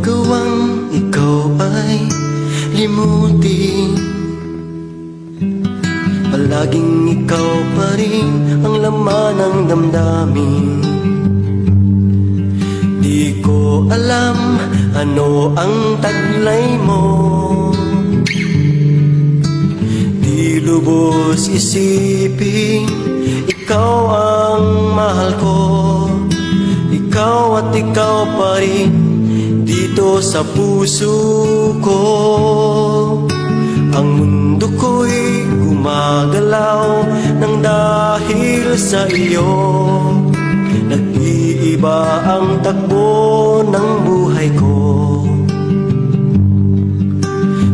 magawang ikaw ay limutin. Palaging ikaw pa rin ang laman ng damdamin. Di ko alam ano ang taglay mo. Di lubos isipin ikaw ang mahal ko. Ikaw at ikaw pa rin dito sa puso ko. Ang mundo ko'y gumagalaw nang dahil sa iyo. Nag-iiba ang takbo ng buhay ko.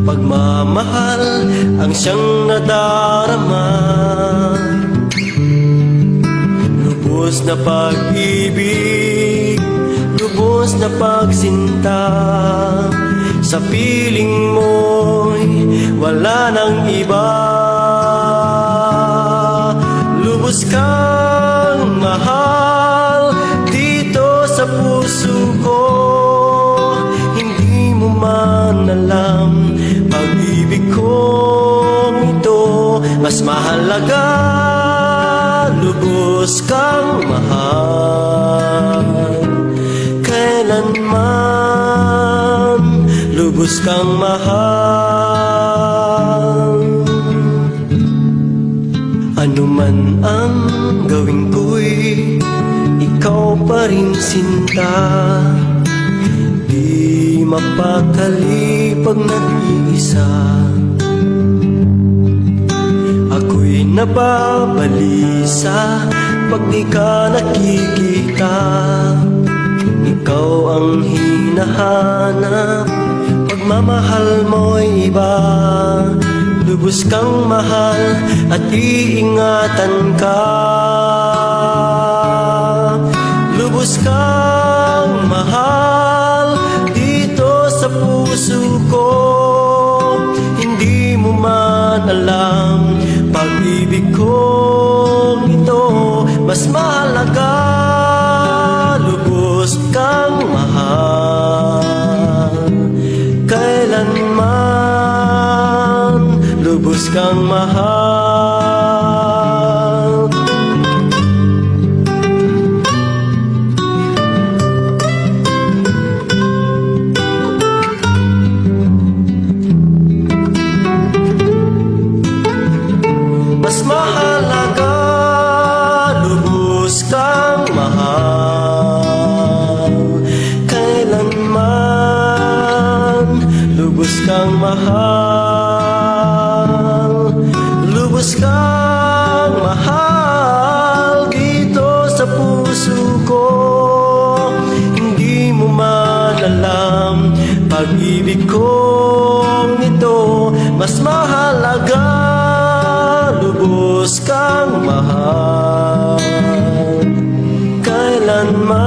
Pagmamahal ang siyang nadarama. Lubos na pag-ibig, lubos na pagsinta. Sa piling mo'y wala nang iba. Lubos kang mahal dito sa puso ko. Hindi mo man alam, pag-ibig kong ito mas mahalaga. Lubos kang mahal kailanman. Lubos kang mahal. Ano man ang gawin ko'y ikaw pa rin sinta. Di mapakali pag nag-iisa. Ako'y nababalisa pag di ka nakikita. Ikaw ang hinahanap, pagmamahal mo'y iba. Lubos kang mahal at iingatan ka. Lubos kang mahal dito sa puso ko. Hindi mo man alam, pag-ibig kong ito mas mahalaga. Lubos kang mahal kailanman. Lubos kang mahal. Mas mahalaga. Lubos kang mahal kailanman. Lubos kang mahal. Lubos kang mahal dito sa puso ko. Hindi mo man alam, pag-ibig kong ito mas mahalaga. Lubos kang mahal kailanman.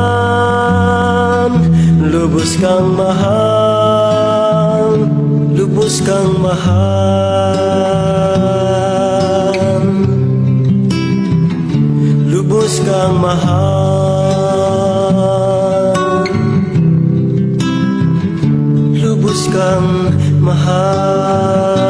Lubos kang mahal. Lubos kang mahal. Lubos kang mahal. Lubos kang mahal.